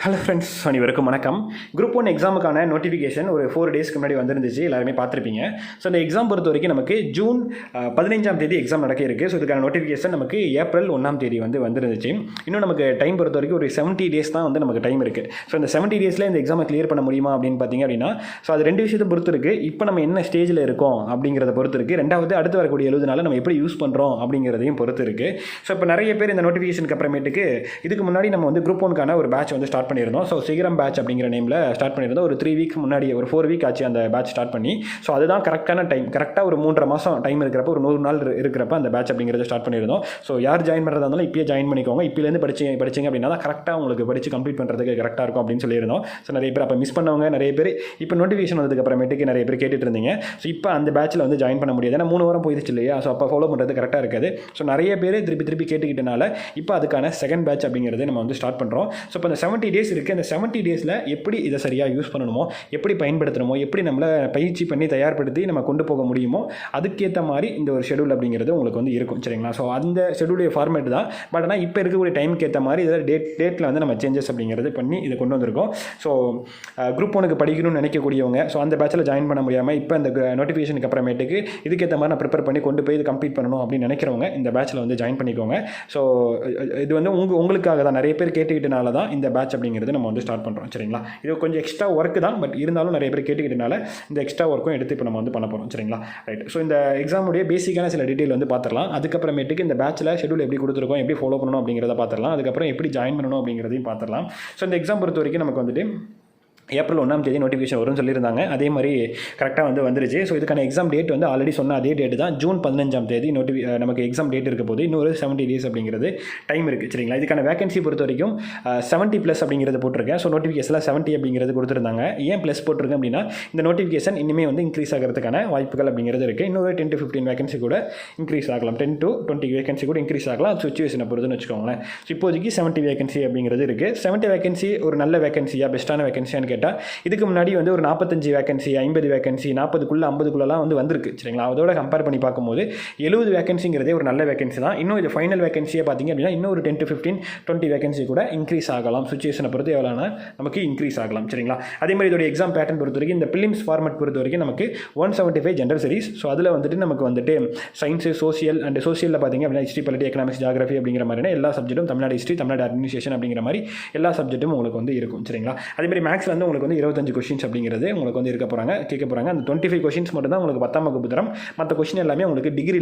Hello friends, அனைவருக்கும் வணக்கம். Group 1 எக்ஸாமுக்கான notification ஒரு 4 டேஸ்க்கு முன்னாடி வந்துருந்துச்சு. எல்லாருமே பார்த்துருப்பீங்க. ஸோ இந்த எக்ஸாம் பொறுத்த வரைக்கும் நமக்கு ஜூன் 15ஆம் தேதி எக்ஸாம் நடக்க இருக்குது. ஸோ இதுக்கான நோட்டிஃபிகேஷன் நமக்கு ஏப்ரல் 1ஆம் தேதி வந்துருந்துச்சு. இன்னும் நமக்கு டைம் பொறுத்த வரைக்கும் ஒரு 70 டேஸ் தான் நமக்கு டைம் இருக்குது. ஸோ இந்த 70 டேஸில் இந்த எக்ஸாமை கிளியர் பண்ண முடியுமா அப்படின்னு பார்த்தீங்க அப்படின்னா, ஸோ அது ரெண்டு விஷயத்தை பொறுத்து இருக்குது. இப்போ நம்ம என்ன ஸ்டேஜில் இருக்கோம் அப்படிங்கிறத பொறுத்து இருக்குது. ரெண்டாவது, அடுத்து வரக்கூடிய 70 நாளில் நம்ம எப்படி யூஸ் பண்ணுறோம் அப்படிங்கிறதையும் பொறுத்து இருக்குது. ஸோ இப்போ நிறைய பேர் இந்த நோட்டிஃபிகேஷனுக்கு அப்புறமேட்டுக்கு இதுக்கு முன்னாடி நம்ம குரூப் 1க்கான ஒரு பேட்ச் ஸ்டார்ட் பண்ணியிருந்தோம். ஸோ சிகரம் பேட்ச் அப்படிங்கிற நேமில் ஸ்டார்ட் பண்ணியிருந்தோம். ஒரு 3 வீக் முன்னாடி, ஒரு 4 வீக் ஆச்சு அந்த பேட்ச் ஸ்டார்ட் பண்ணி. ஸோ அதுதான் கரெக்டான டைம். கரெக்டாக ஒரு 3.5 மாதம் டைம் இருக்கிறப்ப, ஒரு 100 நாள் இருக்கிறப்ப அந்த பேட்ச் அப்படிங்கிறத ஸ்டார்ட் பண்ணியிருந்தோம். ஸோ யார் ஜாயின் பண்ணுறதா இருந்தாலும் இப்போயே ஜாயின் பண்ணிக்கோங்க. இப்போலேருந்து படிச்சிங்க அப்படின்னா தான் கரெக்டாக உங்களுக்கு படித்து கம்ப்ளீட் பண்ணுறதுக்கு கரெக்டாக இருக்கும் அப்படின்னு சொல்லியிருந்தோம். ஸோ நிறைய பேர் அப்போ மிஸ் பண்ணவங்க நிறைய பேர் இப்போ நோட்டிஃபிகேஷன் வந்ததுக்கு அப்புறமேட்டுக்கு நிறைய பேர் கேட்டுட்டு இருந்தீங்க. ஸோ இப்போ அந்த பேட்சில் ஜாயின் பண்ண முடியாது. ஏன்னா 3 வாரம் போயிடுச்சு இல்லையா? ஸோ அப்போ ஃபாலோ பண்ணுறது கரெக்டாக இருக்காது. ஸோ நிறைய பேர் திருப்பி கேட்டுக்கிட்டனால இப்போ அதுக்கான செகண்ட் பேட்ச் அப்படிங்கிறது நம்ம ஸ்டார்ட் பண்ணுறோம். ஸோ இப்போ அந்த 70 டேஸ் இருக்குது. அந்த 70 டேஸில் எப்படி இதை சரியாக யூஸ் பண்ணணுமோ, எப்படி பயன்படுத்தணுமோ, எப்படி நம்மளை பயிற்சி பண்ணி தயார்படுத்தி நம்ம கொண்டு போக முடியுமோ, அதுக்கேற்ற மாதிரி இந்த ஒரு ஷெடியூல் அப்படிங்கிறது உங்களுக்கு இருக்கும். சரிங்களா? ஸோ அந்த ஷெடியூலுடைய ஃபார்மேட் தான். பட் ஆனால் இப்போ இருக்கக்கூடிய டைமுக்கு ஏற்ற மாதிரி இதில் டேட்டில் நம்ம சேஞ்சஸ் அப்படிங்கிறது பண்ணி இதை கொண்டு வந்திருக்கோம். ஸோ குரூப் 1க்கு படிக்கணும்னு நினைக்கக்கூடியவங்க, ஸோ அந்த பேட்சில் ஜாயின் பண்ண முடியாமல் இப்போ இந்த நோட்டிஃபிகேஷனுக்கு அப்புறமேட்டுக்கு இதுக்கேற்ற மாதிரி நான் ப்ரிப்பேர் பண்ணி கொண்டு போய் இது கம்ப்ளீட் பண்ணணும் அப்படின்னு நினைக்கிறவங்க இந்த பேட்சில் ஜாயின் பண்ணிக்கோங்க. ஸோ இது உங்களுக்காக தான், நிறைய பேர் கேட்டுக்கிட்டனால தான் இந்த பேட்ச் அப்படிங்கிறது நம்ம ஸ்டார்ட் பண்ணுறோம். சரிங்களா? இது கொஞ்சம் எக்ஸ்ட்ரா ஒர்க்கு தான். பட் இருந்தாலும் நிறைய பேர் கேட்டுக்கிட்டனால இந்த எக்ஸ்ட்ரா ஒர்க்கும் எடுத்து இப்போ நம்ம பண்ண போகிறோம். சரிங்களா? ரைட். ஸோ இந்த எக்ஸாமுடைய பேசிக்கான சில டீட்டெயில் பார்த்துடலாம். அதுக்கப்புறமேட்டுக்கு இந்த பேட்சில் ஷெடியூல் எப்படி கொடுத்துருக்கோம், எப்படி ஃபாலோ பண்ணணும் அப்படிங்கிறத பார்த்துடலாம். அதுக்கப்புறம் எப்படி ஜாயின் பண்ணணும் அப்படிங்கிறதையும் பார்த்துடலாம். ஸோ இந்த எக்ஸாம் பொறுத்த வரைக்கும் நமக்கு ஏப்ரல் 1ஆம் தேதி நோட்டிஃபிகேஷன் வரும்னு சொல்லியிருந்தாங்க. அதே மாதிரி கரெக்டாக வந்துருச்சு. ஸோ இதுக்கான எக்ஸாம் டேட் ஆல்ரெடி சொன்ன அதே டேட் தான், ஜூன் 15ஆம் தேதி நமக்கு எக்ஸாம் டேட் இருக்க போது இன்னொரு 70 டேஸ் அப்படிங்கிறது டைம் இருக்குது. சரிங்களா? இதுக்கான வேகன்சி பொறுத்த வரைக்கும் 70+ அப்படிங்கிறது போட்டிருக்கேன். ஸோ நோட்டிஃபிகேஷனில் 70 அப்படிங்கிறது கொடுத்துருந்தாங்க. ஏன் ப்ளஸ் போட்டிருக்கேன் அப்படின்னா, இந்த நோட்டிஃபிகேஷன் இனிமேல் இன்க்ரீஸ் ஆகிறதுக்கான வாய்ப்புகள் அப்படிங்கிறது இருக்குது. இன்னொரு 10 to 15 வேகன்சி கூட இன்க்ரீஸ் ஆகலாம். 10 to 20 வேகன்சி கூட இன்க்ரீஸ் ஆகலாம். சுச்சுவேஷனை பொறுத்துன்னு வச்சுக்கோங்களேன். ஸோ இப்போதைக்கு 70 வேகன்சி அப்படிங்கிறது இருக்குது. 70 வேகன்சி ஒரு நல்ல வேகன்சியா, பெஸ்ட்டான வேகன்சியான்னு கேட்டால், இதுக்கு முன்னாடி ஒரு 45 வேகன்சி, 50 வேகன்சி, 40க்குள்ள 50க்குள்ளலாம் வந்திருக்கு. சரிங்களா? அதோட கம்பேர் பண்ணி பார்க்கும்போது 70 வேகன்சிங்கிறதே ஒரு நல்ல வேகன்சி தான். இன்னும் இது ஃபைனல் வேகன்சியை பார்த்தீங்க அப்படின்னா இன்னும் ஒரு 10 to 15, 20 வேகன்சி கூட இன்க்ரீஸ் ஆகலாம். சுச்சுவேஷனை பொறுத்து எவ்வளோனா நமக்கு இன்க்ரீஸ் ஆகலாம். சரிங்களா? அதே மாதிரி இதோட எக்ஸாம் பேட்டர்ன் பொறுத்த வரைக்கும், இந்த பிலிம்ஸ் ஃபார்மேட் பொறுத்த வரைக்கும் நமக்கு 175 ஜென்ரல் சீரிஸ். ஸோ அதில் நமக்கு சயின்ஸு, சோசியல் அண்ட் சோசியலில் பார்த்தீங்க அப்படின்னா ஹிஸ்ட்ரி, பாலிட்டி, எக்கனாமிக்ஸ், ஜியாகிரஃபி அப்படிங்கிற மாதிரியான எல்லா சப்ஜெக்ட்டும், தமிழ்நாடு ஹிஸ்ட்ரி, தமிழ்நாடு அட்மினிஸ்ட்ரேஷன் அப்படிங்கிற மாதிரி எல்லா சப்ஜெக்ட்டும் உங்களுக்கு இருக்கும். சரிங்களா? அதே மாதிரி மேக்ஸில் உங்களுக்கு 25 கொஸ்டின்ஸ் அப்படிங்கிறது உங்களுக்கு கேட்க போகிறாங்க. அந்த 25 கொஸ்டின்ஸ் மட்டும் தான் உங்களுக்கு 10ஆம் வகுப்பு தரம். மற்ற கொஸ்டின் எல்லாமே உங்களுக்கு டிகிரி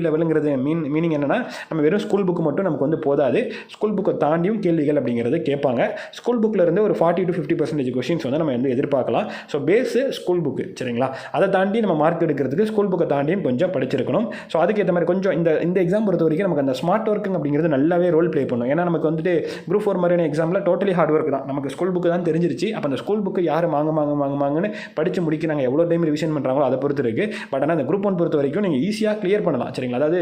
லெவலுங்கிறது மீனிங் என்னன்னா, நம்ம வெறும் ஸ்கூல் புக்கு மட்டும் நமக்கு போதாது. ஸ்கூல் புக்கை தாண்டியும் கேள்விகள் அப்படிங்கிறது கேட்பாங்க. ஸ்கூல் புக்கில் இருந்து ஒரு 40 to 50% கொஸ்டின்ஸ் நம்ம எதிர்பார்க்கலாம். So base school book. சரிங்களா? அதை தாண்டி நம்ம மார்க் எடுக்கிறதுக்கு ஸ்கூல் புக்கை தாண்டியும் கொஞ்சம் படிச்சிருக்கணும். ஸோ அதுக்கேற்ற மாதிரி கொஞ்சம் இந்த எக்ஸாம் பொறுத்த வரைக்கும் நமக்கு அந்த ஸ்மார்ட் ஒர்க்கிங் அப்படிங்கிறது நல்லாவே ரோல் ப்ளே பண்ணும். ஏன்னா நமக்கு குரூப் 4 மாதிரியான எக்ஸாமில் டோட்டலி ஹார்ட் ஒர்க் தான். நமக்கு ஸ்கூல் புக்கு தான் தெரிஞ்சிருச்சு. அப்போ அந்த ஸ்கூல் புக்கு யார் வாங்குன்னு படித்து முடிக்கிறாங்க, எவ்வளோ டைம் ரிவிஷன் பண்ணுறாங்களோ அதை பொறுத்து இருக்குது. பட் ஆனால் அந்த குரூப் 1 பொறுத்த வரைக்கும் நீங்கள் ஈஸியாக கிளியர் பண்ணலாம். சரிங்களா? அதாவது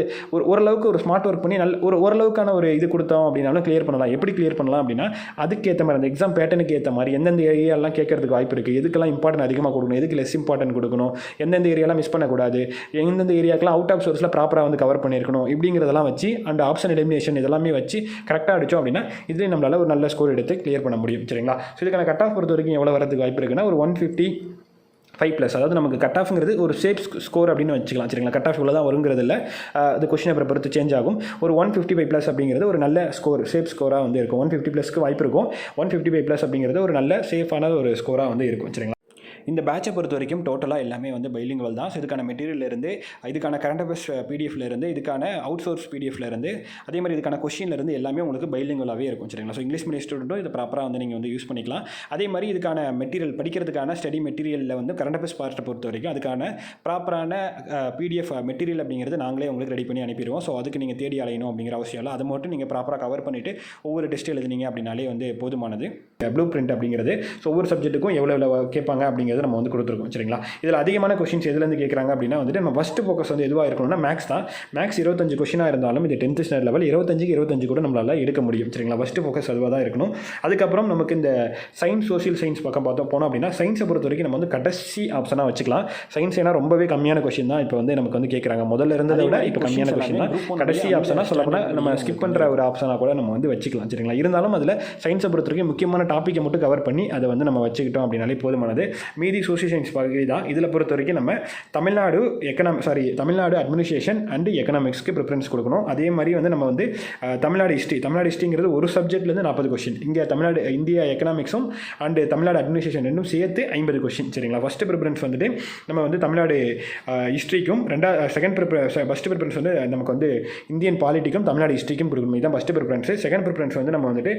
ஓரளவுக்கு ஒரு ஸ்மார்ட் ஒர்க் பண்ணி ஓரளவுக்கான ஒரு இது கொடுத்தோம் அப்படின்னாலும் கிளியர் பண்ணலாம். எப்படி கிளியர் பண்ணலாம் அப்படின்னா, அதுக்கேற்ற மாதிரி அந்த எக்ஸாம் பேட்டர்னுக்கு ஏற்ற மாதிரி எந்தெந்த ஏரியாலாம் கேட்கறதுக்கு வாய்ப்பு இருக்குது, எதுக்கெல்லாம் இம்பார்ட்டன்ட் அதிகமாக கொடுக்கணும், எதுக்கு லெஸ் இம்பார்ட்டன்ட் கொடுக்கணும், எந்தெந்த ஏரியாலாம் மிஸ் பண்ணக்கூடாது, எந்தெந்த ஏரியாக்கெல்லாம் அவுட் ஆஃப் சோர்ஸில் ப்ராப்பராக கவர் பண்ணியிருக்கணும், இப்படிங்கிறதெல்லாம் வச்சு அண்ட் ஆப்ஷன் எலிமினேஷன் இதெல்லாமே வச்சு கரெக்டாக அடித்தோம் அப்படின்னா இதுலேயே நம்மளால் ஒரு நல்ல ஸ்கோர் எடுத்து கிளியர் பண்ண முடியும். சரிங்களா? ஸோ இதுக்கான கட் ஆஃப் பொறுத்த வரைக்கும் எவ்வளோ வரதுக்கு வாய்ப்பு இருக்குன்னா, ஒரு 155+. அதாவது நமக்கு கட் ஆஃப்ங்கிறது ஒரு சேஃப் ஸ்கோர் அப்படின்னு வச்சுக்கலாம். சரிங்களா? கட் ஆஃப் இவ்வளோ தான் வருங்கிறது இல்லை. அது கொஸ்டின் பேப்பரை பொறுத்து சேஞ்ச் ஆகும். ஒரு 155+ அப்படிங்கிறது ஒரு நல்ல ஸ்கோர், சேஃப் ஸ்கோராக இருக்கும். 150+க்கு வாய்ப்பு இருக்கும். 155+ அப்படிங்கிறது ஒரு நல்ல சேஃபான ஒரு ஸ்கோராக இருக்கும். சரிங்களா? இந்த பேட்சை பொறுத்த வரைக்கும் டோட்டலாக எல்லாமே பைலிங்குவல் தான். ஸோ இதுக்கான மெட்டீரியல்லேருந்து, இதுக்கான கரண்ட் அஃபேர்ஸ் பிடிஎஃப்லேருந்து, இதுக்கான அவுட் சோர்ஸ் பிடிஎஃப்லேருந்து, அதே மாதிரி இதுக்கான கொஸ்டின்லேருந்து எல்லாமே உங்களுக்கு பைலிங்குவலாகவே இருக்கும். சரிங்களா? ஸோ இங்கிலீஷ் மீடியம் ஸ்டூடெண்ட்டும் இதை ப்ராப்பராக நீங்கள் யூஸ் பண்ணிக்கலாம். அதே மாதிரி இதுக்கான மெட்டீரியல் படிக்கிறதுக்கான ஸ்டடி மெட்டீரியலில் கரண்ட் அஃபேர்ஸ் பார்ட்டை பொறுத்த வரைக்கும் அதுக்கான ப்ராப்பரான பிடிஎஃப் மெட்டீரியல் அப்படிங்கிறது நாங்களே உங்களுக்கு ரெடி பண்ணி அனுப்பிடுவோம். ஸோ அதுக்கு நீங்கள் தேடி அலையணும் அப்படிங்கிற அவசியம் இல்லை. அது மட்டும் நீங்கள் ப்ராப்பராக கவர் பண்ணிவிட்டு ஒவ்வொரு டெஸ்ட் எழுதுனீங்க அப்படின்னாலே போதுமானது. ப்ளூ பிரிண்ட் அப்படிங்கிறது ஸோ ஒவ்வொரு சப்ஜெக்ட்டுக்கும் எவ்வளோ கேட்பாங்க அப்படிங்கிறது அப்படிங்கிறது நம்ம வந்து கொடுத்துருக்கோம் சரிங்களா. இதில் அதிகமான கொஷின்ஸ் எதுலேருந்து கேட்குறாங்க அப்படின்னா வந்துட்டு நம்ம ஃபஸ்ட்டு ஃபோக்கஸ் வந்து எதுவாக இருக்கணும்னா மேக்ஸ் தான். மேக்ஸ் 25 கொஷினாக இருந்தாலும் இது 10th ஸ்டாண்டர்ட் லெவல் 25 கூட நம்மளால் எடுக்க முடியும் சரிங்களா. ஃபஸ்ட்டு ஃபோக்கஸ் அதுவாக தான் இருக்கணும். அதுக்கப்புறம் நமக்கு இந்த சயின்ஸ் சோசியல் சயின்ஸ் பக்கம் போனோம் அப்படின்னா சயின்ஸை பொறுத்த வரைக்கும் நம்ம வந்து கடைசி ஆப்ஷனாக வச்சுக்கலாம். சயின்ஸ் ஏன்னா ரொம்பவே கம்மியான கொஷின் தான் இப்போ வந்து நமக்கு வந்து கேட்குறாங்க. முதல்ல இருந்ததை விட இப்போ கம்மியான கொஷின் தான். கடைசி ஆப்ஷனாக சொல்லப்போனால் நம்ம ஸ்கிப் பண்ணுற ஒரு ஆப்ஷனாக கூட நம்ம வந்து வச்சுக்கலாம் சரிங்களா. இருந்தாலும் அதில் சயின்ஸை பொறுத்த வரைக்கும் முக்கியமான டாப்பிக்கை மட்டும் கவர் பண்ணி அதை வந்து நம்ம வச்சுக்கிட்டோம் அப்படின்னாலே போதுமானது. மீதி சோசியல் சயின்ஸ் பகுதி தான். இதில் பொறுத்த வரைக்கும் நம்ம தமிழ்நாடு அட்மினிஸ்ட்ரேஷன் அண்ட் எக்கனாமிக்ஸ்க்கு ப்ரிஃபரன்ஸ் கொடுக்கணும். அதே மாதிரி வந்து நம்ம வந்து தமிழ்நாடு ஹிஸ்ட்ரிங்கிறது ஒரு சப்ஜெக்ட்லேருந்து 40 கொஷின். இங்கே இந்தியா எக்கனாமிக்ஸும் அண்ட் தமிழ்நாடு அட்மினிஸ்ட்ரேஷன் ரெண்டும் சேர்த்து 50 கொஷின் சரிங்களா. ஃபஸ்ட்டு ப்ரிஃபரன்ஸ் வந்துட்டு நம்ம வந்து தமிழ்நாடு ஹிஸ்ட்ரிக்கும் ஃபஸ்ட்டு ப்ரிஃபரன்ஸ் வந்து நமக்கு வந்து இந்தியன் பாலிட்டிக்கும் தமிழ்நாடு ஹிஸ்ட்ரிக்கும் கொடுக்கணும். இதுதான் ஃபஸ்ட்டு ப்ரிஃபரன்ஸ். செகண்ட் ப்ரிஃபரன்ஸ் வந்து நம்ம வந்துட்டு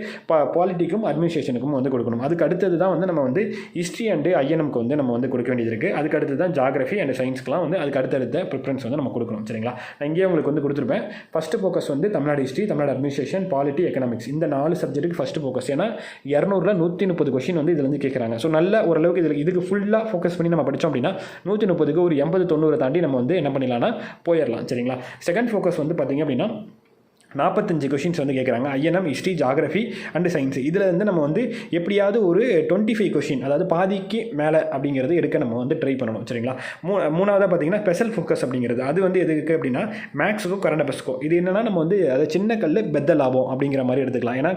பாலிட்டிக்கும் அட்மினிஸ்ட்ரேஷனுக்கும் வந்து கொடுக்கணும். அதுக்கு அடுத்தது தான் வந்து நம்ம வந்து ஹிஸ்ட்ரி அண்ட் ஐஎன்எம்க்கு வந்து நம்ம வந்து கொடுக்க வேண்டியது இருக்குது. அதுக்கு அடுத்து தான் ஜாகிரஃபி அண்ட் சயின்ஸ்க்குலாம் வந்து அதுக்கு அடுத்த ப்ரிஃபரன்ஸ் வந்து நம்ம கொடுக்கணும் சரிங்களா. நான் இங்கேயே உங்களுக்கு வந்து கொடுத்துருப்பேன். ஃபஸ்ட்டு ஃபோக்கஸ் வந்து Tamil Nadu history, Tamil Nadu administration, polity, economics இந்த 4 சப்ஜெக்ட்டுக்கு ஃபஸ்ட்டு ஃபோக்கஸ். ஏன்னா 200ல் 130 கொஷின் வந்து இதில் வந்து கேட்குறாங்க. ஸோ நல்ல ஓரளவுக்கு இதுக்கு ஃபுல்லாக ஃபோக்கஸ் பண்ணி நம்ம படித்தோம் அப்படின்னா 130க்கு ஒரு 80-90 தாண்டி நம்ம வந்து என்ன பண்ணிடலாம்னா போயிடலாம் சரிங்களா. செகண்ட் ஃபோக்கஸ் வந்து பார்த்திங்க அப்படின்னா 45 கொஷின்ஸ் வந்து கேட்குறாங்க. INM, history, geography and science. இதில் வந்து நம்ம வந்து எப்படியாவது ஒரு 25 கொஷின் அதாவது பாதிக்கு மேலே அப்படிங்கிறது எடுக்க நம்ம வந்து ட்ரை பண்ணணும் சரிங்களா. மூணாவதாக பார்த்தீங்கன்னா ஸ்பெஷல் ஃபோக்கஸ் அப்படிங்கிறது அது வந்து எதுக்கு அப்படின்னா மேக்ஸுக்கும் கரண்ட் அஃபேர்ஸ்க்கும். இது என்னென்னா நம்ம வந்து அதை சின்ன கல் பெத்த லாபம் அப்படிங்கிற மாதிரி எடுத்துக்கலாம். ஏன்னா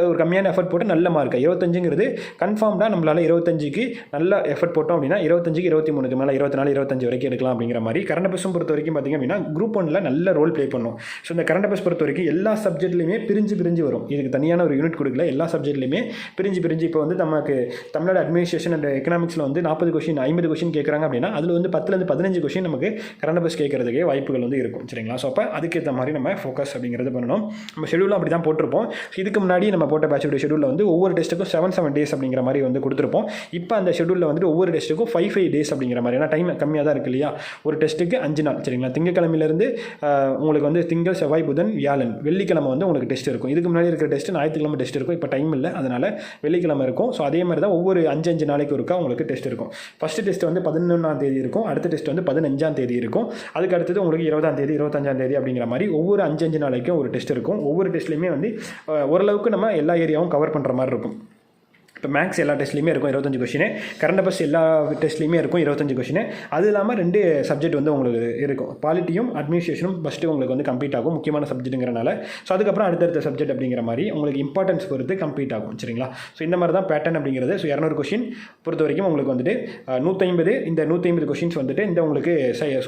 ஒரு கம்மியான எஃபர்ட் போட்டு நல்ல மார்க் 25ங்கிறது கன்ஃபார்ம்டாக நம்மளால் 25க்கு நல்ல எஃபர்ட் போட்டோம் அப்படின்னா 25க்கு 23க்கு மேலே 24 25 வரைக்கும் எடுக்கலாம் அப்படிங்கிற மாதிரி. கரண்ட் அஃபேர்ஸும் பொறுத்த வரைக்கும் பார்த்திங்க அப்படின்னா குரூப் 1ல் நல்ல ரோல் ப்ளே பண்ணும். ஸோ இந்த கரண்ட் அஃபேர்ஸ் பொறுத்த வரைக்கும் எல்லா சப்ஜெக்ட்லையுமே பிரிஞ்சு வரும். இதுக்கு தனியான ஒரு யூனிட் கொடுக்கல. எல்லா சப்ஜெக்ட்லையுமே பிரிஞ்சு இப்போ வந்து நமக்கு தமிழ்நாடு அட்மினிஸ்ட்ரேஷன் அண்ட் எக்கனாமிக்ஸில் வந்து 40 கொஷின் 50 கொஷின் கேட்குறாங்க அப்படின்னா அதில் வந்து 10லேருந்து 15 கொஷின் நமக்கு கரண்ட் அஃபேர்ஸ் கேட்கறதுக்கே வாய்ப்புகள் வந்து இருக்கும் சரிங்களா. ஸோ அப்போ அதுக்கேற்ற மாதிரி நம்ம ஃபோக்கஸ் அப்படிங்கிறது பண்ணணும். நம்ம ஷெடியூலும் அப்படி தான் போட்டிருப்போம். இதுக்கு முன்னாடி நம்ம போட்ட பேட்சோட ஷெடியூலில் வந்து ஒவ்வொரு டெஸ்ட்டுக்கும் 7 டேஸ் அப்படிங்கிற மாதிரி வந்து கொடுத்துருப்போம். இப்போ அந்த ஷெடியூலில் வந்துட்டு ஒவ்வொரு டெஸ்ட்டுக்கும் 5 டேஸ் அப்படிங்கிற மாதிரி. ஏன்னா டைம் கம்மியாக தான் இருக்கு இல்லையா. ஒரு டெஸ்ட்டுக்கு 5 நாள் சரிங்களா. திங்கக்கிழமையிலேருந்து உங்களுக்கு வந்து திங்கள், செவ்வாய், புதன், வியாழன், வெள்ளிக்கிழமை வந்து உங்களுக்கு டெஸ்ட் இருக்கும். இதுக்கு முன்னாடி இருக்கிற டெஸ்ட் ஞாயிற்றுக்கிழமை டெஸ்ட் இருக்கும். இப்போ டைம் இல்லை, அதனால் வெள்ளிக்கிழமை இருக்கும். ஸோ அதே மாதிரி தான் ஒவ்வொரு 5 நாளைக்கு ஒருக்கா உங்களுக்கு டெஸ்ட் இருக்கும். ஃபஸ்ட்டு டெஸ்ட் வந்து 11ஆம் தேதி இருக்கும். அடுத்த டெஸ்ட் வந்து 15ஆம் தேதி இருக்கும். அதுக்கு அடுத்தது உங்களுக்கு 20ஆம் தேதி 25ஆம் தேதி அப்படிங்கிற மாதிரி ஒவ்வொரு 5 நாளைக்கும் ஒரு டெஸ்ட் இருக்கும். ஒவ்வொரு டெஸ்ட்லையுமே வந்து ஓரளவுக்கு நம்ம எல்லா ஏரியாவும் கவர் பண்ணுற மாதிரி இருக்கும். இப்போ மேக்ஸ் எல்லா டெஸ்ட்லையுமே இருக்கும் 25 கொஷின். கரண்ட் அஃபேர்ஸ் எல்லா டெஸ்ட்லையுமே இருக்கும் 25 கொஷின். அது இல்லாமல் 2 சப்ஜெக்ட் வந்து உங்களுக்கு இருக்கும். பாலிட்டியும் அட்மினிஸ்ட்ரேஷனும் ஃபஸ்ட்டு உங்களுக்கு வந்து கம்ப்ளீட் ஆகும், முக்கியமான சப்ஜெக்ட்டுங்கிறனால. ஸோ அதுக்கப்புறம் அடுத்தடுத்த சப்ஜெக்ட் அப்படிங்கிற மாதிரி உங்களுக்கு இம்பார்ட்டன்ஸ் பொறுத்து கம்ப்ளீட் ஆகும் சரிங்களா. ஸோ இந்த மாதிரி தான் பேட்டர்ன் அப்படிங்கிறது. ஸோ 200 கொஷின் பொறுத்த வரைக்கும் உங்களுக்கு வந்துட்டு 150 கொஷின்ஸ் வந்துட்டு இந்த உங்களுக்கு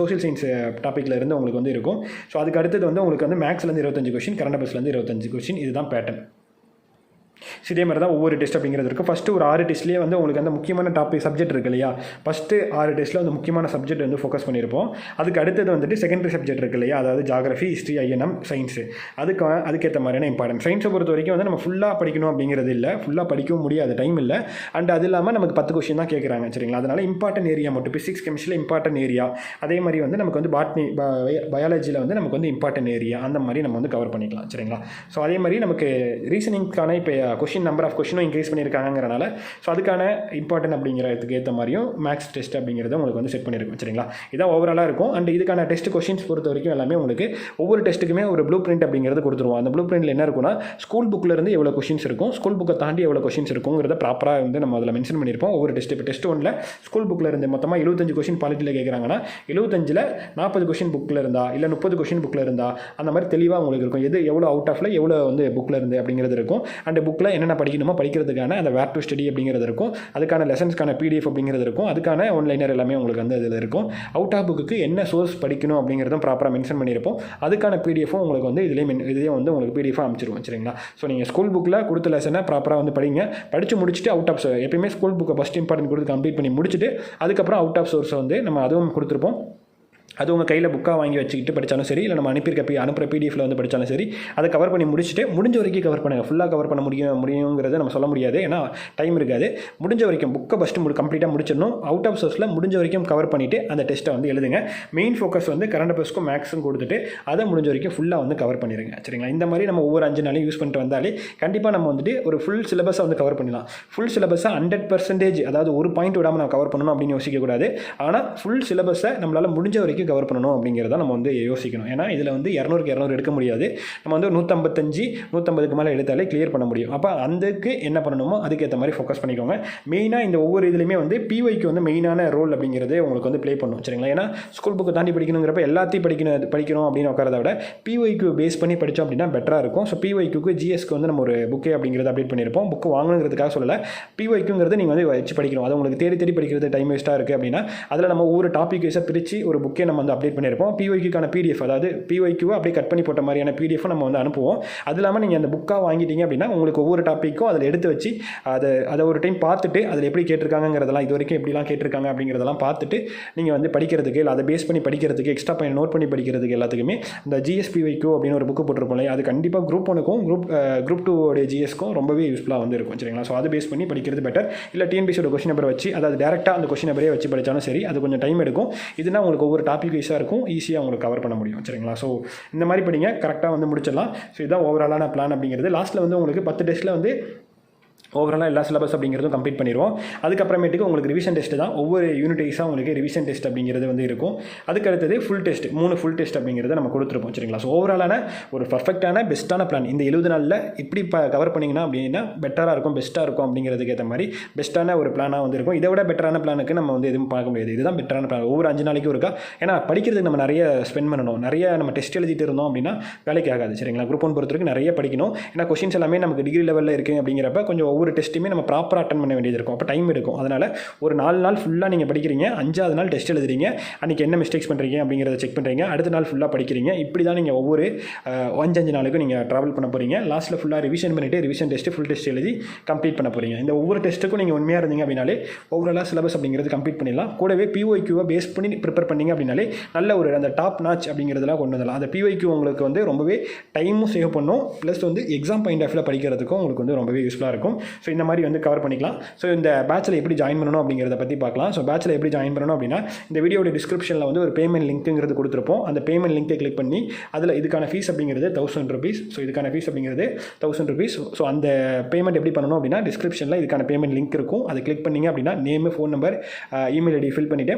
சோசியல் சயின்ஸ் டாப்பிக்கில் இருந்து உங்களுக்கு வந்து இருக்கும். ஸோ அதுக்கு அடுத்தது வந்து உங்களுக்கு வந்து மேக்ஸ்லேருந்து 25 கொஷின், கரண்ட் அஃபேர்ஸ்லேருந்து 25 கொஷின். இதுதான் பேட்டர்ன். இதே மாதிரி தான் ஒவ்வொரு டெஸ்ட் அப்படிங்கிறது இருக்குது. ஃபஸ்ட்டு ஒரு 6 டெஸ்ட்லேயே வந்து உங்களுக்கு அந்த முக்கியமான டாபிக் சப்ஜெக்ட் இருக்குது இல்லையா. ஃபஸ்ட்டு 6 டெஸ்ட்டில் அந்த முக்கியமான சப்ஜெக்ட் வந்து ஃபோக்கஸ் பண்ணியிருப்போம். அதுக்கு அடுத்தது வந்துட்டு செகண்டரி சப்ஜெக்ட் இருக்குது இல்லையா, அதாவது ஜாகிரஃபி, ஹிஸ்ட்ரி, ஐஎன்எம், சயின்ஸு. அதுக்கேற்ற மாதிரியான இம்பார்ட்டன்ட். சயின்ஸை பொறுத்த வரைக்கும் வந்து நம்ம ஃபுல்லாக படிக்கணும் அப்படிங்கிறது இல்லை, ஃபுல்லாக படிக்கவும் முடியாது, டைம் இல்லை. அண்ட் அது இல்லாமல் நமக்கு 10 கொஷின் தான் கேட்குறாங்க சரிங்களா. அதனால் இம்பார்ட்டன்ட் ஏரியா மட்டும் ஃபிசிக்ஸ், கெமிஸ்ட்ரியில் இம்பார்ட்டன்ட் ஏரியா, அதே மாதிரி வந்து நமக்கு வந்து பயாலஜியில் வந்து நமக்கு வந்து இம்பார்ட்டன்ட் ஏரியா அந்த மாதிரி நம்ம வந்து கவர் பண்ணிக்கலாம் சரிங்களா. ஸோ அதே மாதிரி நமக்கு ரீசனிங்க்கான இப்போ கொஷின் நம்பர் ஆஃப் கொஷினும் இன்க்ரீஸ் பண்ணியிருக்காங்கிறனால ஸோ அதுக்கான இம்பார்ட்டன்ட் அப்படிங்கிறதுக்கு ஏற்ற மாதிரியும் மேக்ஸ் டெஸ்ட் அப்படிங்கிறத உங்களுக்கு வந்து செட் பண்ணியிருக்கும் சரிங்களா. இதான் ஓவராலாக இருக்கும். அண்ட் இதுக்கான டெஸ்ட் கொஷின்ஸ் பொறுத்த வரைக்கும் எல்லாமே உங்களுக்கு ஒவ்வொரு டெஸ்ட்டுக்குமே ஒரு ப்ளூ பிரிண்ட் அப்படிங்கிறது கொடுத்துருவோம். அந்த ப்ளூ பிரிண்டில் என்ன இருக்குன்னா ஸ்கூல் புக்கில் இருந்து எவ்வளோ கொஷின்ஸ் இருக்கும், ஸ்கூல் புக்கை தாண்டி எவ்வளோ கொஷின்ஸ் இருக்குங்கிறத ப்ராப்பராக வந்து நம்ம அதில் மென்ஷன் பண்ணியிருப்போம். ஒவ்வொரு டெஸ்ட் இப்போ டெஸ்ட் 1ல் ஸ்கூல் புக்கில் இருந்து மொத்தமாக 75 கொஷின் பாலிட்டியில் கேட்குறாங்கன்னா 75ல் 40 கொஷின் புக்கில் இருந்தா இல்லை 30 கொஷின் புக்கில் இருந்தால் அந்த மாதிரி தெளிவாக உங்களுக்கு இருக்கும். எது எவ்வளோ அவுட் ஆஃபில் எவ்வளோ வந்து புக்கில் இருந்து அப்படிங்கிறது இருக்கும். அண்ட் புக்கில் என்னென்ன படிக்கணுமோ படிக்கிறதுக்கான அந்த வேர் டு ஸ்டடி அப்படிங்கிறது இருக்கும். அதுக்கான லெசன்ஸ்க்கான PDF அப்படிங்கிறது இருக்கும். அதுக்கான ஒன்லைனர் எல்லாமே உங்களுக்கு வந்து அதில் இருக்கும். அவுட் ஆஃப் புக்கு என்ன சோர்ஸ் படிக்கணும் அப்படிங்கிறதும் ப்ராப்பராக மென்ஷன் பண்ணியிருப்போம். அதுக்கான PDF-உம் உங்களுக்கு வந்து இதிலே வந்து உங்களுக்கு PDF-ஆக அமைச்சிருவோம் சரிங்களா. ஸோ நீங்கள் ஸ்கூல் புக்கில் கொடுத்த லெசனை ப்ராப்பராக வந்து படிங்க. படித்து முடிச்சுட்டு அவுட் ஆஃப் எப்பயுமே ஸ்கூல் புக்கை ஃபஸ்ட் இம்பார்ட்டன்ட் கொடுத்து கம்ப்ளீட் பண்ணி முடிச்சுட்டு அதுக்கப்புறம் அவுட் ஆஃப் சோர்ஸை வந்து நம்ம அதுவும் கொடுத்துருப்போம். அது உங்கள் கையில் புக்காக வாங்கி வச்சுக்கிட்டு படித்தாலும் சரி, இல்லை நம்ம அனுப்புகிற பிடிஎஃப்ல வந்து படித்தாலும் சரி, அதை கவர் பண்ணி முடிச்சுட்டு முடிஞ்ச வரைக்கும் கவர் பண்ணுங்கள். ஃபுல்லாக கவர் பண்ண முடியுங்கிறத நம்ம சொல்ல முடியாது, ஏன்னா டைம் இருக்காது. முடிஞ்ச வரைக்கும் புக்கை ஃபஸ்ட்டு கம்ப்ளீட்டாக முடிச்சிடணும். அவுட் ஆஃப் சோர்ஸில் முடிஞ்ச வரைக்கும் கவர் பண்ணிவிட்டு அந்த டெஸ்ட்டை வந்து எழுதுங்க. மெயின் ஃபோக்கஸ் வந்து கரண்ட் அஃபேர்ஸ்க்கும் மேக்ஸும் கொடுத்துட்டு அதை முடிஞ்ச வரைக்கும் ஃபுல்லாக வந்து கவர் பண்ணிடுங்க. சரிங்களா? இந்த மாதிரி நம்ம ஒவ்வொரு 5 நாளையும் யூஸ் பண்ணிட்டு வந்தாலே கண்டிப்பாக நம்ம வந்துட்டு ஒரு ஃபுல் சிலபஸை வந்து கவர் பண்ணலாம். ஃபுல் சிலபஸை 100%, அதாவது ஒரு பாயிண்ட் விடாமல் நம்ம கவர் பண்ணணும் அப்படின்னு யோசிக்கக்கூடாது. ஆனால் ஃபுல் சிலபஸை நம்மளால் முடிஞ்ச வரைக்கும் கவர் பண்ணணும் அப்படிங்கிறத நம்ம வந்து யோசிக்கணும். ஏன்னா இதில் வந்து 200க்கு 200 எடுக்க முடியாது. நம்ம வந்து 155 150க்கு மேலே எடுத்தாலே கிளியர் பண்ண முடியும். அப்போ அதுக்கு என்ன பண்ணணுமோ அதுக்கேற்ற மாதிரி ஃபோக்கஸ் பண்ணிக்கோங்க. மெயினாக இந்த ஒவ்வொரு இதுலையுமே வந்து பிஒய்க்கு வந்து மெயினான ரோல் அப்படிங்கிறது உங்களுக்கு வந்து ப்ளே பண்ணும். சரிங்களா? ஏன்னா ஸ்கூல் புக்கு தாண்டி படிக்கணுங்கிறப்ப எல்லாத்தையும் படிக்கணும் அப்படின்னு உட்காரத விட பிஒய்க்கு பேஸ் பண்ணி படித்தோம் அப்படின்னா பெட்டராக இருக்கும். ஸோ பிஒய்க்கு ஜிஎஸ்க்கு வந்து நம்ம ஒரு புக்கே அப்படிங்கிறது அப்டேட் பண்ணியிருப்போம். புக்கு வாங்கணுங்கிறதுக்காக சொல்லலை, பிஒய்க்குங்கிறது நீங்கள் வந்து வச்சு படிக்கணும். அது உங்களுக்கு தேடி படிக்கிறது டைம் வேஸ்ட்டாக இருக்குது அப்படின்னா அதில் நம்ம ஒவ்வொரு டாபிக் வைஸாக பிரித்து ஒரு புக்கே நம்ம வந்து அப்டேட் பண்ணியிருப்போம். பிஒய்க்கான பிடிஎஃப், அதாவது பிஒய்க்குவை அப்படியே கட் பண்ணி போட்ட மாதிரியான பிடிஎஃப் நம்ம வந்து அனுப்புவோம். அது இல்லாமல் நீங்கள் அந்த புக்காக வாங்கிட்டீங்க அப்படின்னா உங்களுக்கு ஒவ்வொரு டாப்பிக்கும் அதில் எடுத்து வச்சு அதை ஒரு டைம் பார்த்துட்டு அதில் எப்படி கேட்டிருக்காங்கிறதெல்லாம், இது வரைக்கும் எப்படிலாம் கேட்டிருக்காங்க அப்படிங்கிறதெல்லாம் பார்த்துட்டு நீங்கள் வந்து படிக்கிறதுக்கு, இல்லை அதை பேஸ் பண்ணி படிக்கிறதுக்கு, எக்ஸ்ட்ரா நோட் பண்ணி படிக்கிறதுக்கு எல்லாத்துக்குமே இந்த ஜிஎஸ்பிஒய்க்கு அப்படின்னு ஒரு புக்கு போட்டிருப்போம் இல்லையா, அது கண்டிப்பாக குரூப் 1க்கும் குரூப் 2 உடைய ஜிஎஸ்க்கும் ரொம்பவே யூஸ்ஃபுல்லாக வந்து இருக்கும். சரிங்களா? ஸோ அது பேஸ் பண்ணி படிக்கிறது பெட்டர். இல்லை டிஎன்பிசியோட கொஸ்டின் நம்பரை வச்சு, அதாவது டேரெக்டாக அந்த கொஸ்டின் நம்பரே வச்சு படித்தாலும் சரி, அது கொஞ்சம் டைம் எடுக்கும். இதுனா உங்களுக்கு ஒவ்வொரு டாபிக் வைஸாக இருக்கும், ஈஸியாக உங்களுக்கு கவர் பண்ண முடியும். சரிங்களா? ஸோ இந்த மாதிரி படிங்க, கரெக்டாக வந்து முடிச்சிடலாம். ஸோ இதுதான் ஓவராலான பிளான் அப்படிங்கிறது. லாஸ்ட்டில் வந்து உங்களுக்கு 10 டெஸ்ட்டில் வந்து ஓவராலாக எல்லா சிலபஸ் அப்படிங்கிறதும் கம்ப்ளீட் பண்ணிடுவோம். அதுக்கப்புறமேட்டுக்கு உங்களுக்கு ரிவிஷன் டெஸ்ட் தான். ஒவ்வொரு யூனிட் வைஸாக உங்களுக்கு ரிவிஷன் டெஸ்ட் அப்படிங்கிறது வந்து இருக்கும். அதுக்கு அடுத்தது ஃபுல் டெஸ்ட், 3 ஃபுல் டெஸ்ட் அப்படிங்கிறத நம்ம கொடுத்துருப்போம். சரிங்களா? ஸோ ஓவராலான ஒரு பர்ஃபெக்டான பெஸ்ட்டான பிளான் இந்த 70 நாளில் இப்படி கவர் பண்ணிங்கன்னா அப்படின்னா பெட்டராக இருக்கும், பெஸ்ட்டாக இருக்கும் அப்படிங்கிறதுக்கு ஏற்ற மாதிரி பெஸ்ட்டான ஒரு பிளானாக வந்து இருக்கும். இதை விட பெட்டரான பிளானுக்கு நம்ம வந்து எதுவும் பார்க்க முடியாது. இதுதான் பெட்டரான பிளான். ஒவ்வொரு 5 நாளைக்கும் இருக்கா, ஏன்னா படிக்கிறதுக்கு நம்ம நிறைய ஸ்பெண்ட் பண்ணணும். நிறைய நம்ம டெஸ்ட் எழுதிட்டு இருந்தோம் அப்படின்னா வேலைக்கு ஆகாது. சரிங்களா? குரூப் 1 பொறுத்தவரைக்கும் நிறைய படிக்கணும். ஏன்னா கொஸ்டின்ஸ் எல்லாமே நமக்கு டிகிரி லெவலில் இருக்குது அப்படிங்கிறப்ப கொஞ்சம் ஒவ்வொரு டெஸ்ட்டுமே நம்ம ப்ராப்பராக அட்டன் பண்ண வேண்டியது இருக்கும். அப்போ டைம் எடுக்கும். அதனால் ஒரு 4 நாள் ஃபுல்லாக நீங்கள் படிக்கிறீங்க, 5ஆவது நாள் டெஸ்ட் எழுதுறீங்க, அன்றைக்கி என்ன மிஸ்டேக்ஸ் பண்ணுறீங்க அப்படிங்கிறத செக் பண்ணுறீங்க, அடுத்த நாள் ஃபுல்லாக படிக்கிறீங்க. இப்படி தான் நீங்கள் ஒவ்வொரு 5 நாளுக்கும் நீங்கள் ட்ராவல் பண்ண போகிறீங்க. லாஸ்ட்டில் ஃபுல்லாக ரிவிஷன் பண்ணிவிட்டு ரிவிஷன் டெஸ்ட்டு ஃபுல் டெஸ்ட் எழுதி கம்ப்ளீட் பண்ண போகிறீங்க. இந்த ஒவ்வொரு டெஸ்ட்டுக்கும் நீங்கள் உண்மையாக இருந்தீங்க அப்படின்னாலே ஓவராலாக சிலபஸ் அப்படிங்கிறது கம்ப்ளீட் பண்ணிடலாம். கூடவே பிஒய்க்குவை பேஸ் பண்ணி ப்ரிப்பேர் பண்ணிங்க அப்படின்னாலே நல்ல ஒரு அந்த டாப் நாச் அப்படிங்கிறதுலாம் கொண்டு வரலாம். அந்த பிஒய்க்கு உங்களுக்கு வந்து ரொம்பவே டைமும் சேவ் பண்ணும், ப்ளஸ் வந்து எக்ஸாம் பாயிண்ட் ஆஃப் வியூவில் படிக்கிறதுக்கும் உங்களுக்கு வந்து ரொம்பவே யூஸ்ஃபுல்லாக இருக்கும். ஸோ இந்த மாதிரி வந்து கவர் பண்ணிக்கலாம். ஸோ இந்த பேட்சில் எப்படி ஜாயின் பண்ணணும் அப்படிங்கிறத பற்றி பார்க்கலாம். ஸோ பேட்சில் எப்படி ஜாயின் பண்ணணும் அப்படின்னா இந்த வீடியோட டிஸ்கிரிப்ஷனில் வந்து ஒரு பேமெண்ட் லிங்க்குங்கிறது கொடுத்துருப்போம். அந்த பேமெண்ட் லிங்கை கிளிக் பண்ணி அதில் இதுக்கான ஃபீஸ் அப்படிங்கிறது 1000 rupees. ஸோ இதுக்கான ஃபீஸ் அப்படிங்கிறது 1000 rupees. ஸோ அந்த பேமெண்ட் எப்படி பண்ணணும் அப்படின்னா டிஸ்கிரிப்ஷனில் இதுக்கான பேமெண்ட் லிங்க் இருக்கும். அதை கிளிக் பண்ணிங்க அப்படின்னா name, phone number, email ID fill பண்ணிவிட்டு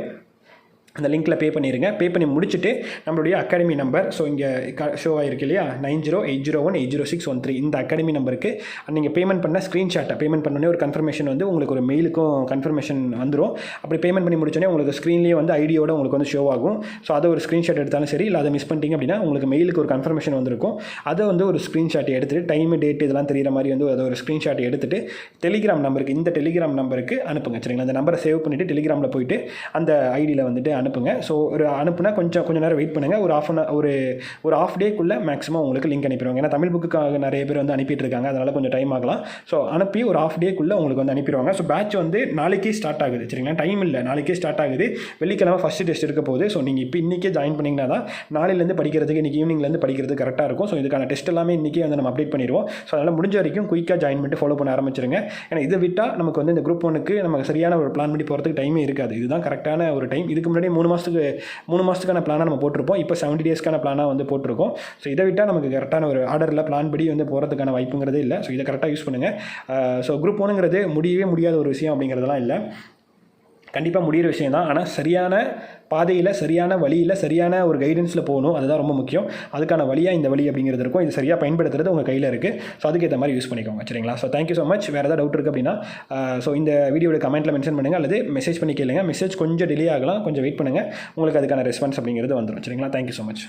அந்த லிங்க்கில் பே பண்ணிடுங்க. பே பண்ணி முடிச்சுட்டு நம்மளுடைய அகாடமி நம்பர், ஸோ இங்கே ஷோ ஆகிருக்கு இல்லையா, 9080180613, இந்த அகாடமி நம்பருக்கு நீங்கள் பேமெண்ட் பண்ண ஸ்க்ரீன்ஷாட்டை பேமெண்ட் பண்ணோடனே ஒரு கன்ஃபர்மேஷன் வந்து உங்களுக்கு ஒரு மெயிலுக்கும் கன்ஃபர்மேஷன் வந்துடும். அப்படி பேமெண்ட் பண்ணி முடிச்சோடனே உங்களுக்கு ஸ்க்ரீன்லேயே வந்து ஐடியோட உங்களுக்கு வந்து ஷோ ஆகும். ஸோ அதை ஒரு ஸ்க்ரீன்ஷாட் எடுத்தாலும் சரி, இல்லை அதை மிஸ் பண்ணிட்டீங்க அப்படின்னா உங்களுக்கு மெயிலுக்கு ஒரு கன்ஃபர்மேஷன் வந்துருக்கும். அதை வந்து ஒரு ஸ்க்ரீன்ஷாட் எடுத்துகிட்டு டைம், டேட் இதெல்லாம் தெரிகிற மாதிரி வந்து அதை ஒரு ஸ்க்ரீன்ஷாட் எடுத்துகிட்டு டெலிகிராம் நம்பருக்கு, இந்த டெலிகிராம் நம்பருக்கு அனுப்புங்க. சரிங்களா? அந்த நம்பரை சேவ் பண்ணிவிட்டு டெலிகிராமில் போயிட்டு அந்த ஐடியில் வந்துட்டு அனுப்புங்க. ஸோ ஒரு அனுப்புனா கொஞ்சம் நேரம் வெயிட் பண்ணுங்கள். ஒரு ஆஃப் டேக்குள்ளே மேக்ஸிமம் உங்களுக்கு லிங்க் அனுப்பிடுவாங்க. ஏன்னா தமிழ் புக்குக்காக நிறைய பேர் வந்து அனுப்பிட்டு இருக்காங்க, அதனால் கொஞ்சம் டைம் ஆகலாம். ஸோ அனுப்பி ஒரு ஆஃப் டேக்குள்ளே உங்களுக்கு வந்து அனுப்பிடுவாங்க. ஸோ பேட்ச் வந்து நாளைக்கே ஸ்டார்ட் ஆகுது. சரிங்களா? டைம் இல்லை, நாளைக்கே ஸ்டார்ட் ஆகுது. வெள்ளிக்கிழமை ஃபஸ்ட்டு டெஸ்ட் இருக்க போகுது. ஸோ நீங்கள் இப்போ இன்றைக்கே ஜாயின் பண்ணிங்கன்னா தான் நாளையிலேருந்து படிக்கிறதுக்கு, இன்றைக்கி ஈவினிங்லேருந்து படிக்கிறது கரெக்டாக இருக்கும். ஸோ இதுக்கான டெஸ்ட் எல்லாமே இன்றைக்கே வந்து நம்ம அப்டேட் பண்ணிடுவோம். ஸோ அதனால் முடிஞ்ச வரைக்கும் குயிக்காக ஜாயின் பண்ணிட்டு ஃபாலோ பண்ண ஆரம்பிச்சிருங்க. ஏன்னா இதை விட்டால் நமக்கு வந்து இந்த குரூப் 1க்கு நமக்கு சரியான ஒரு பிளான் பண்ணி போகிறதுக்கு டைமே இருக்காது. இதுதான் கரெக்டான ஒரு டைம். இதுக்கு முன்னாடி 3 மாதத்துக்கான பிளானாக நம்ம போட்டிருப்போம். இப்போ 70 டேஸ்க்கான பிளானாக வந்து போட்டிருக்கோம். ஸோ இதை விட்டால் நமக்கு கரெக்டான ஒரு ஆர்டரில் பிளான் படி வந்து போகிறதுக்கான வாய்ப்புங்கிறதே இல்லை. ஸோ இதை கரெக்டாக யூஸ் பண்ணுங்கள். ஸோ குரூப் 1ங்கிறது முடியவே முடியாத ஒரு விஷயம் அப்படிங்கிறதெல்லாம் இல்லை, கண்டிப்பாக முடிகிற விஷயம் தான். ஆனால் சரியான பாதையில், சரியான வழியில், சரியான ஒரு கைடன்ஸில் போகணும். அதுதான் ரொம்ப முக்கியம். அதுக்கான வழியாக இந்த வழி அப்படிங்கிறது இருக்கும். இது சரியாக பயன்படுத்துறது உங்கள் கையில் இருக்குது. ஸோ அதுக்கேற்ற மாதிரி யூஸ் பண்ணிக்கோங்க. சரிங்களா? So thank you so much. வேறு ஏதாவது டவுட் இருக்குது அப்படின்னா ஸோ இந்த வீடியோட கமெண்ட்டில் மென்ஷன் பண்ணுங்கள், அல்லது மெசேஜ் பண்ணி கேளுங்க. மெசேஜ் கொஞ்சம் டிலே ஆகலாம், கொஞ்சம் வெயிட் பண்ணுங்கள். உங்களுக்கு அதுக்கான ரெஸ்பான்ஸ் அப்படிங்கிறது வந்துடும். சரிங்களா? Thank you so much.